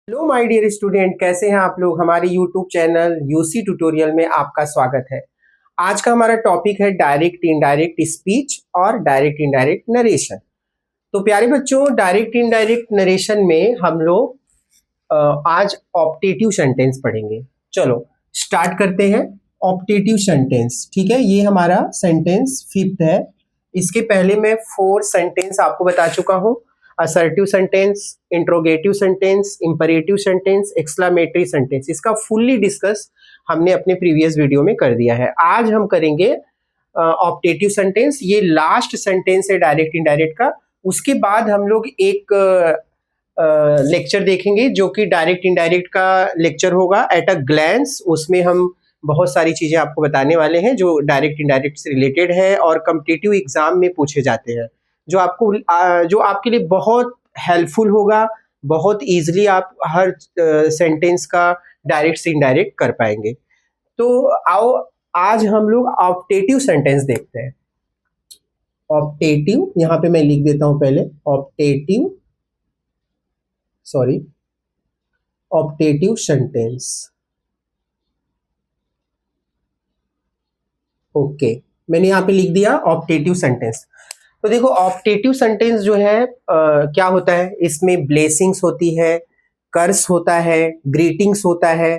Hello my dear student, कैसे हैं आप लोग। हमारे यूट्यूब चैनल यूसी ट्यूटोरियल में आपका स्वागत है। आज का हमारा टॉपिक है डायरेक्ट इनडायरेक्ट स्पीच और डायरेक्ट इनडायरेक्ट नरेशन। तो प्यारे बच्चों, डायरेक्ट इनडायरेक्ट नरेशन में हम लोग आज ऑप्टेटिव सेंटेंस पढ़ेंगे। चलो स्टार्ट करते हैं। ऑप्टेटिव सेंटेंस, ठीक है, ये हमारा सेंटेंस फिफ्थ है। इसके पहले मैं 4 सेंटेंस आपको बता चुका हूँ। Assertive sentence, interrogative sentence, imperative sentence, exclamatory sentence. इसका फुल्ली डिस्कस हमने अपने प्रीवियस वीडियो में कर दिया है। आज हम करेंगे ऑप्टेटिव सेंटेंस। ये लास्ट सेंटेंस है डायरेक्ट इनडायरेक्ट का। उसके बाद हम लोग एक लेक्चर देखेंगे जो कि डायरेक्ट इनडायरेक्ट का लेक्चर होगा एट अ ग्लैंस। उसमें हम बहुत सारी चीजें आपको बताने वाले हैं जो डायरेक्ट इनडायरेक्ट से रिलेटेड है और कॉम्पिटिटिव एग्जाम में पूछे जाते हैं, जो आपके लिए बहुत हेल्पफुल होगा। बहुत इजीली आप हर सेंटेंस का डायरेक्ट से इनडायरेक्ट कर पाएंगे। तो आओ आज हम लोग ऑप्टेटिव सेंटेंस देखते हैं। ऑप्टेटिव, यहाँ पे मैं लिख देता हूं पहले ऑप्टेटिव सेंटेंस। ओके, मैंने यहाँ पे लिख दिया ऑप्टेटिव सेंटेंस। तो देखो ऑप्टेटिव सेंटेंस जो है क्या होता है, इसमें ब्लेसिंग्स होती है, कर्स होता है, ग्रीटिंग्स होता है।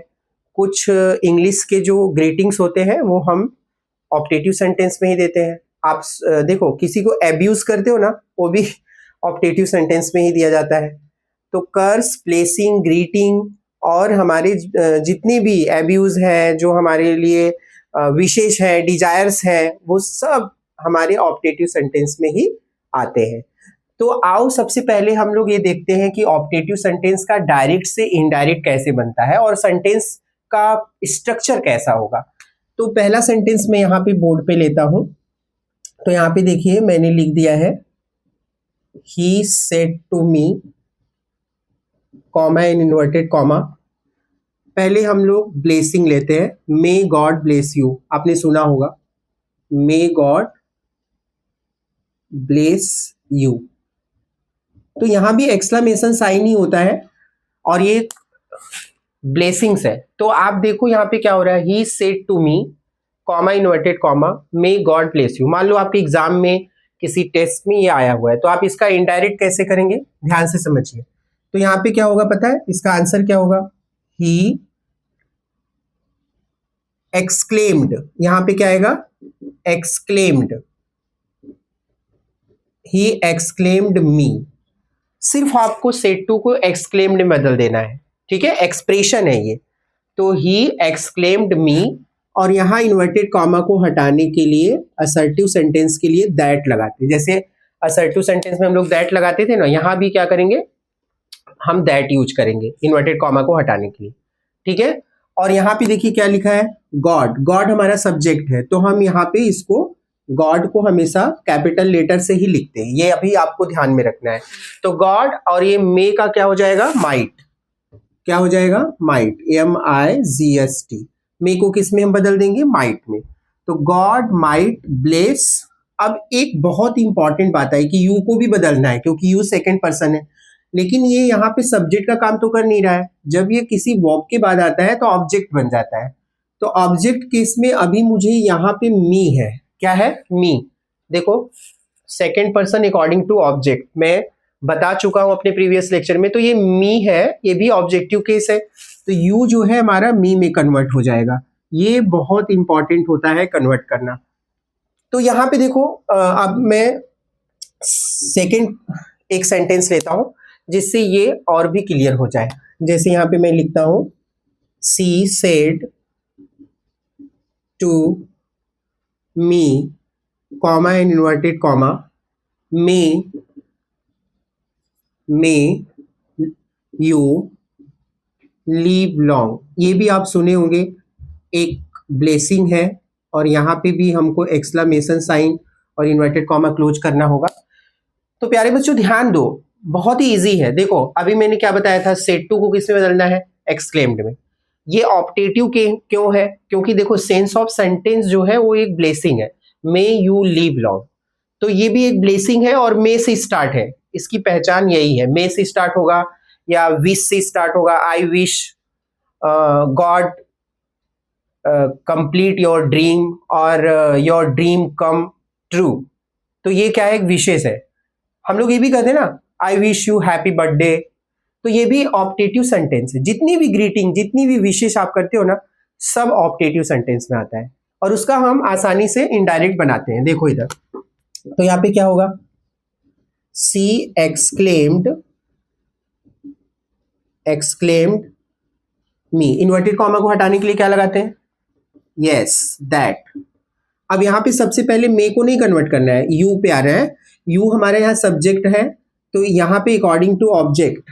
कुछ इंग्लिश के जो ग्रीटिंग्स होते हैं वो हम ऑप्टेटिव सेंटेंस में ही देते हैं। आप देखो किसी को एब्यूज करते हो ना, वो भी ऑप्टेटिव सेंटेंस में ही दिया जाता है। तो कर्स, ब्लेसिंग, ग्रीटिंग और हमारे जितने भी एब्यूज है जो हमारे लिए विशेष है, डिजायर्स है, वो सब हमारे ऑप्टेटिव सेंटेंस में ही आते हैं। तो आओ सबसे पहले हम लोग ये देखते हैं कि ऑप्टेटिव सेंटेंस का डायरेक्ट से इनडायरेक्ट कैसे बनता है और सेंटेंस का स्ट्रक्चर कैसा होगा। तो पहला सेंटेंस मैं यहाँ पे बोर्ड पे लेता हूं। तो यहाँ पे देखिए मैंने लिख दिया है he said to me, comma in inverted comma. पहले हम लोग ब्लेसिंग लेते हैं, मे गॉड ब्लेस यू। आपने सुना होगा मे गॉड ब्लेस यू। तो यहां भी एक्सक्लेमेशन साइन ही होता है और ये ब्लेसिंग्स है। तो आप देखो यहाँ पे क्या हो रहा है, he said to me, comma inverted comma, may God bless you. मान लो आपके एग्जाम में किसी टेस्ट में ये आया हुआ है, तो आप इसका इनडायरेक्ट कैसे करेंगे, ध्यान से समझिए। तो यहाँ पे क्या होगा पता है, इसका आंसर क्या होगा, ही एक्सक्लेम्ड। यहाँ पे क्या आएगा, एक्सक्लेम्ड, ही एक्सक्लेम्ड मी। सिर्फ आपको सेड टू को एक्सक्लेम्ड में बदल देना है, ठीक है, एक्सप्रेशन है ये। तो ही एक्सक्लेम्ड मी, और यहाँ इन्वर्टेड कॉमा को हटाने के लिए असर्टिव सेंटेंस के लिए दैट लगाते हैं। जैसे असर्टिव सेंटेंस में हम लोग दैट लगाते थे ना, यहाँ भी क्या करेंगे, हम दैट यूज करेंगे इन्वर्टेड कॉमा को हटाने के लिए, ठीक है। और यहाँ पे देखिए क्या लिखा है, गॉड। गॉड हमारा सब्जेक्ट है, तो हम यहाँ पे इसको गॉड को हमेशा कैपिटल लेटर से ही लिखते हैं, ये अभी आपको ध्यान में रखना है। तो गॉड, और ये मे का क्या हो जाएगा, माइट। क्या हो जाएगा, माइट, MIGST। मे को किस में हम बदल देंगे, माइट में। तो गॉड माइट ब्लेस। अब एक बहुत इंपॉर्टेंट बात है कि यू को भी बदलना है, क्योंकि यू सेकेंड पर्सन है, लेकिन ये यहाँ पे सब्जेक्ट का काम तो कर नहीं रहा है। जब ये किसी वर्ब के बाद आता है तो ऑब्जेक्ट बन जाता है। तो ऑब्जेक्ट केस में अभी मुझे यहाँ पे मी है, क्या है, मी। देखो second person according to object मैं बता चुका हूं अपने प्रीवियस लेक्चर में। तो ये मी है, ये भी ऑब्जेक्टिव केस है, तो यू जो है हमारा मी में कन्वर्ट हो जाएगा। ये बहुत इंपॉर्टेंट होता है कन्वर्ट करना। तो यहाँ पे देखो अब मैं सेकेंड एक सेंटेंस लेता हूं जिससे ये और भी क्लियर हो जाए। जैसे यहाँ पे मैं लिखता हूं, she said to me, comma in inverted comma, may you live long. ये भी आप सुने होंगे, एक ब्लेसिंग है और यहाँ पे भी हमको एक्सक्लेमेशन साइन और इन्वर्टेड कॉमा क्लोज करना होगा। तो प्यारे बच्चों ध्यान दो, बहुत ही इजी है। देखो अभी मैंने क्या बताया था, सेड टू को किस में बदलना है, एक्सक्लेम्ड में। ये ऑप्टेटिव के क्यों है, क्योंकि देखो सेंस ऑफ सेंटेंस जो है वो एक ब्लेसिंग है, मे यू लीव लॉन्ग। तो ये भी एक ब्लेसिंग है और मे से स्टार्ट है, इसकी पहचान यही है, मे से स्टार्ट होगा या विश से स्टार्ट होगा, I wish God complete your dream और योर ड्रीम कम ट्रू। तो ये क्या है, एक विशेष है। हम लोग ये भी कहते हैं ना, I wish you happy birthday, तो ये भी ऑप्टेटिव सेंटेंस है। जितनी भी ग्रीटिंग, जितनी भी विशेष आप करते हो ना, सब ऑप्टेटिव सेंटेंस में आता है और उसका हम आसानी से इनडायरेक्ट बनाते हैं। देखो इधर, तो यहाँ पे क्या होगा, सी एक्सक्लेम्ड मी। इन्वर्टेड कॉमा को हटाने के लिए क्या लगाते हैं, यस दैट। अब यहाँ पे सबसे पहले मे को नहीं कन्वर्ट करना है, यू पे आ रहा है। यू हमारे यहाँ सब्जेक्ट है, तो यहाँ पे अकॉर्डिंग टू ऑब्जेक्ट,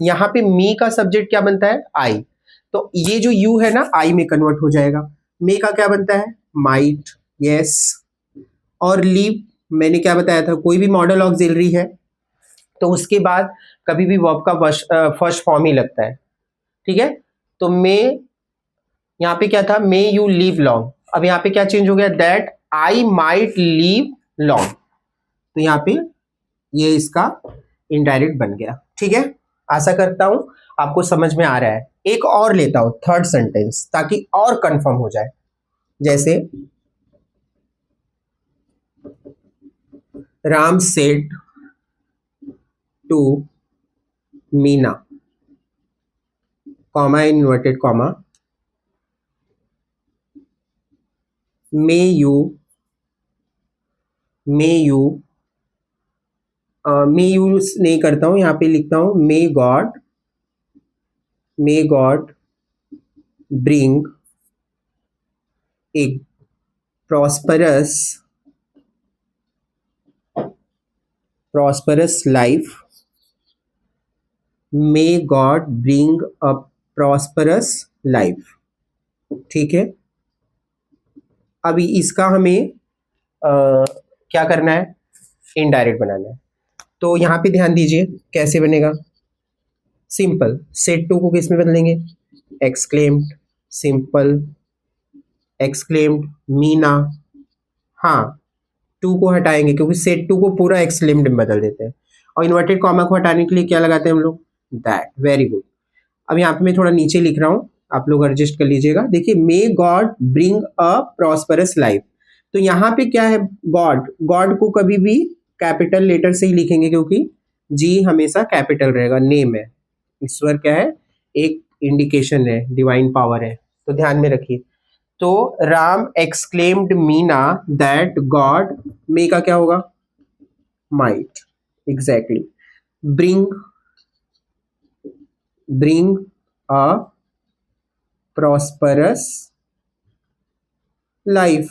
यहाँ पे मी का सब्जेक्ट क्या बनता है, आई। तो ये जो यू है ना, आई में कन्वर्ट हो जाएगा। मे का क्या बनता है, माइट, यस। और लीव मैंने क्या बताया था, कोई भी मॉडल ऑक्सिलरी है तो उसके बाद कभी भी वर्ब का फर्स्ट फॉर्म ही लगता है, ठीक है। तो मे, यहाँ पे क्या था, मे यू लीव लॉन्ग। अब यहाँ पे क्या चेंज हो गया, that I might leave long. तो यहाँ पे ये इसका इनडायरेक्ट बन गया, ठीक है। आशा करता हूं आपको समझ में आ रहा है। एक और लेता हूं, थर्ड सेंटेंस, ताकि और कंफर्म हो जाए। जैसे Ram said to Meena, comma inverted comma, may you नहीं करता हूं, यहां पे लिखता हूं may God bring a prosperous life. May God bring a prosperous life. ठीक है। अभी इसका हमें क्या करना है, इनडायरेक्ट बनाना है। तो यहाँ पे ध्यान दीजिए कैसे बनेगा, सिंपल। सेड टू को किस में बदलेंगे, एक्सक्लेम्ड, सिंपल, एक्सक्लेम्ड, मीना। हाँ, टू को हटाएंगे क्योंकि सेड टू को पूरा एक्सक्लेम्ड में बदल देते हैं। और इन्वर्टेड कॉमा को हटाने के लिए क्या लगाते हैं हम लोग, दैट। Very good. अब यहाँ पे मैं थोड़ा नीचे लिख रहा हूँ, आप लोग एडजस्ट कर लीजिएगा। देखिए, मे God bring a prosperous life. तो यहाँ पे क्या है, गॉड को कभी भी कैपिटल लेटर से ही लिखेंगे क्योंकि जी हमेशा कैपिटल रहेगा, नेम है। ईश्वर क्या है, एक इंडिकेशन है, डिवाइन पावर है, तो ध्यान में रखिए। तो Ram exclaimed Meena that God, may का क्या होगा, might, exactly, bring a prosperous life.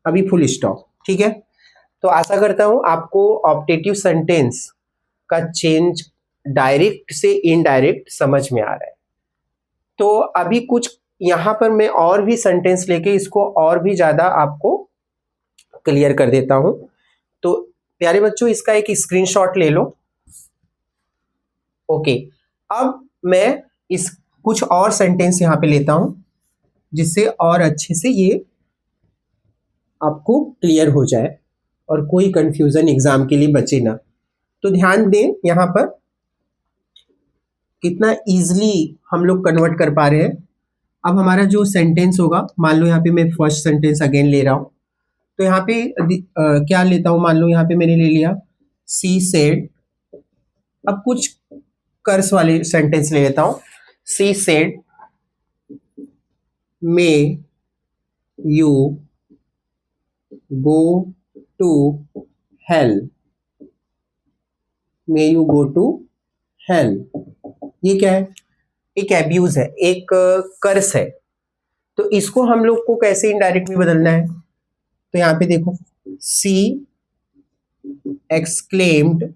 अभी फुल स्टॉप, ठीक है। तो आशा करता हूं आपको ऑप्टेटिव सेंटेंस का चेंज डायरेक्ट से इनडायरेक्ट समझ में आ रहा है। तो अभी कुछ यहां पर मैं और भी सेंटेंस लेके इसको और भी ज्यादा आपको क्लियर कर देता हूं। तो प्यारे बच्चों, इसका एक स्क्रीनशॉट ले लो। ओके, अब मैं इस कुछ और सेंटेंस यहां पे लेता हूं जिससे और अच्छे से ये आपको क्लियर हो जाए और कोई कंफ्यूजन एग्जाम के लिए बचे ना। तो ध्यान दें, यहां पर कितना इजीली हम लोग कन्वर्ट कर पा रहे हैं। अब हमारा जो सेंटेंस होगा, मान लो यहाँ पे मैं फर्स्ट सेंटेंस अगेन ले रहा हूं, तो यहाँ पे क्या लेता हूं, मान लो यहाँ पे मैंने ले लिया सी सेड। अब कुछ कर्स वाले सेंटेंस ले लेता हूं। She said may you go to hell, may you go to hell. ये क्या है, एक एब्यूज है, एक कर्स है। तो इसको हम लोग को कैसे इनडायरेक्ट में बदलना है, तो यहाँ पे देखो, सी एक्सक्लेम्ड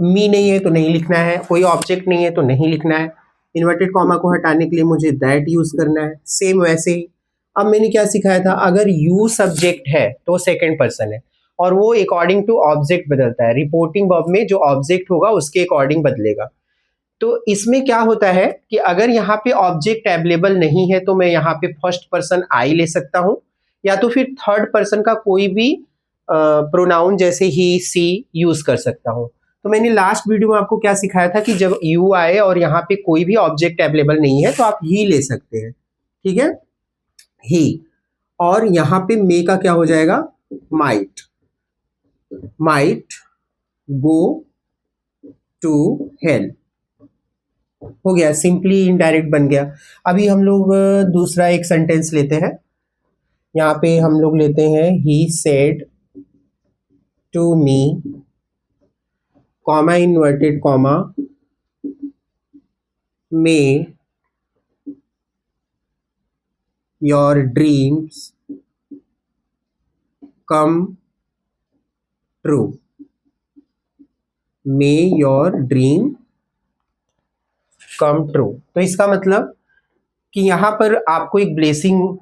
मी नहीं है तो नहीं लिखना है, कोई ऑब्जेक्ट नहीं है तो नहीं लिखना है। इन्वर्टेड कॉमा को हटाने के लिए मुझे दैट यूज करना है। सेम वैसे ही अब मैंने क्या सिखाया था, अगर यू सब्जेक्ट है तो सेकंड पर्सन है और वो अकॉर्डिंग टू ऑब्जेक्ट बदलता है। रिपोर्टिंग वर्ब में जो ऑब्जेक्ट होगा उसके अकॉर्डिंग बदलेगा। तो इसमें क्या होता है कि अगर यहाँ पे ऑब्जेक्ट अवेलेबल नहीं है तो मैं यहाँ पे फर्स्ट पर्सन आई ले सकता हूँ, या तो फिर थर्ड पर्सन का कोई भी प्रोनाउन जैसे ही सी यूज कर सकता हूँ। तो मैंने लास्ट वीडियो में आपको क्या सिखाया था कि जब यू आए और यहाँ पे कोई भी ऑब्जेक्ट अवेलेबल नहीं है तो आप ही ले सकते हैं, ठीक है, ही। और यहाँ पे मे का क्या हो जाएगा, might, might go to hell, हो गया, सिंपली इनडायरेक्ट बन गया। अभी हम लोग दूसरा एक सेंटेंस लेते हैं। यहाँ पे हम लोग लेते हैं he said to me, comma inverted comma, may your dreams come true, may your dream come true. तो इसका मतलब कि यहाँ पर आपको एक ब्लेसिंग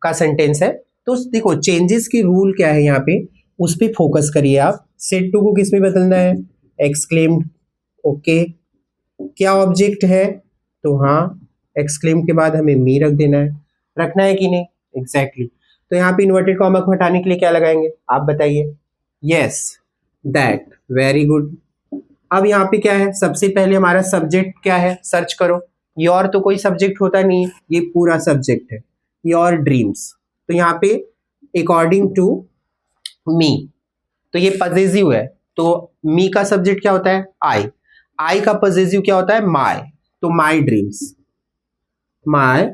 का सेंटेंस है, तो देखो चेंजेस की रूल क्या है यहाँ पे, उस पर फोकस करिए आप। सेड टू को किस में बदलना है, एक्सक्लेम्ड, ओके। क्या ऑब्जेक्ट है, तो हाँ एक्सक्लेम के बाद हमें मी रख देना है, रखना है कि नहीं, एग्जैक्टली। तो यहाँ पे इन्वर्टेड कॉमा को हटाने के लिए क्या लगाएंगे, आप बताइए, यस दैट, वेरी गुड। अब यहाँ पे क्या है, सबसे पहले हमारा सब्जेक्ट क्या है, सर्च करो। योर तो कोई सब्जेक्ट होता नहीं है, ये पूरा सब्जेक्ट है, योर ड्रीम्स। तो यहाँ पे अकॉर्डिंग टू मी, तो ये पजेसिव है, तो मी का सब्जेक्ट क्या होता है, आई का पजेसिव क्या होता है, माई, तो my dreams, my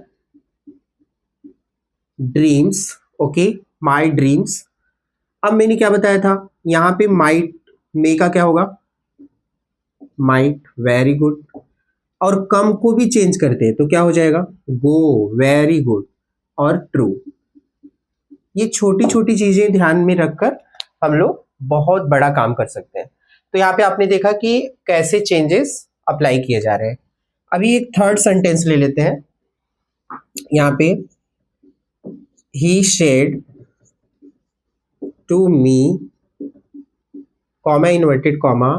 dreams, okay, my dreams. अब मैंने क्या बताया था, यहाँ पे माइट, मे का क्या होगा, माइट, वेरी गुड। और कम को भी चेंज करते हैं तो क्या हो जाएगा, गो, वेरी गुड, और ट्रू। ये छोटी छोटी चीजें ध्यान में रखकर हम लोग बहुत बड़ा काम कर सकते हैं। तो यहाँ पे आपने देखा कि कैसे चेंजेस अप्लाई किए जा रहे हैं। अभी एक थर्ड सेंटेंस ले लेते हैं। यहाँ पे he said to me, comma inverted comma,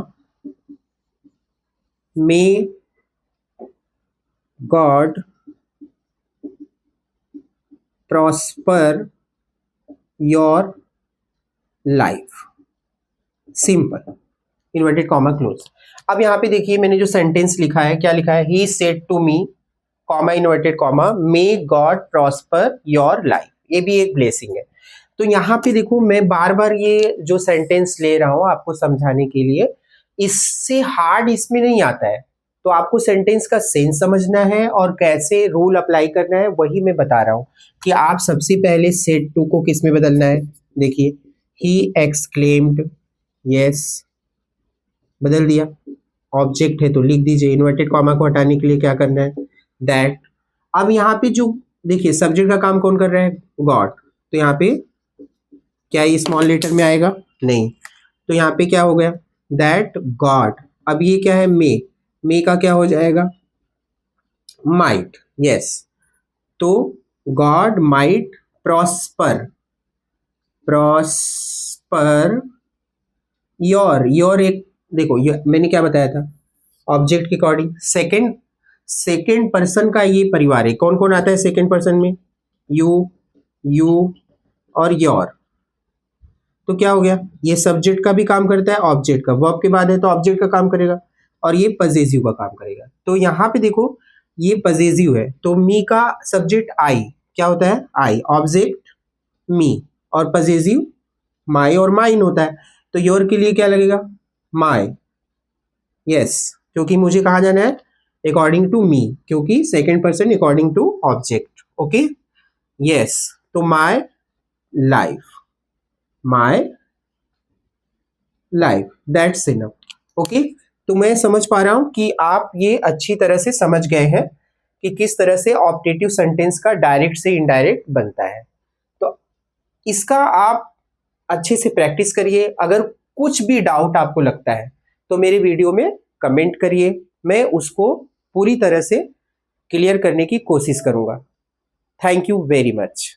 may God prosper your life, simple, inverted comma close. अब यहाँ पे देखिए मैंने जो सेंटेंस लिखा है, क्या लिखा है, he said to me, comma inverted comma, may God prosper your life, ये भी एक ब्लेसिंग है। तो यहाँ पे देखो मैं बार बार ये जो सेंटेंस ले रहा हूँ आपको समझाने के लिए, इससे हार्ड इसमें नहीं आता है। तो आपको सेंटेंस का सेंस समझना है और कैसे रूल अप्लाई करना है, वही मैं बता रहा हूँ कि आप सबसे पहले सेड टू को किस में बदलना है। देखिए ही एक्सक्लेम्ड, यस, बदल दिया, ऑब्जेक्ट है तो लिख दीजिए। इन्वर्टेड कॉमा को हटाने के लिए क्या करना है, दैट। अब यहाँ पे जो देखिए सब्जेक्ट का काम कौन कर रहा है, गॉड, तो यहाँ पे क्या ये स्मॉल लेटर में आएगा, नहीं, तो यहाँ पे क्या हो गया, दैट गॉड। अब ये क्या है, मे का क्या हो जाएगा, माइट, यस, तो God might prosper, prosper your एक, देखो ये मैंने क्या बताया था, ऑब्जेक्ट के अकॉर्डिंग सेकेंड पर्सन का ये परिवार है। कौन कौन आता है सेकेंड पर्सन में, यू और योर। तो क्या हो गया, ये सब्जेक्ट का भी काम करता है, ऑब्जेक्ट का, वर्ब के बाद है तो ऑब्जेक्ट का काम करेगा, और ये पजेसिव का काम करेगा। तो यहाँ पे देखो ये पजेसिव है, तो मी का सब्जेक्ट आई, क्या होता है, आई, ऑब्जेक्ट मी, और पजेसिव माई और माइन होता है। तो योर के लिए क्या लगेगा, माई, यस, क्योंकि मुझे कहा जाना है अकॉर्डिंग टू मी, क्योंकि second person according to object, okay, yes. तो my life, my life, that's enough, okay. तो मैं समझ पा रहा हूं कि आप ये अच्छी तरह से समझ गए हैं कि किस तरह से ऑप्टेटिव सेंटेंस का डायरेक्ट से इनडायरेक्ट बनता है। तो इसका आप अच्छे से प्रैक्टिस करिए। अगर कुछ भी डाउट आपको लगता है तो मेरे वीडियो में कमेंट करिए, मैं उसको पूरी तरह से क्लियर करने की कोशिश करूंगा। Thank you very much.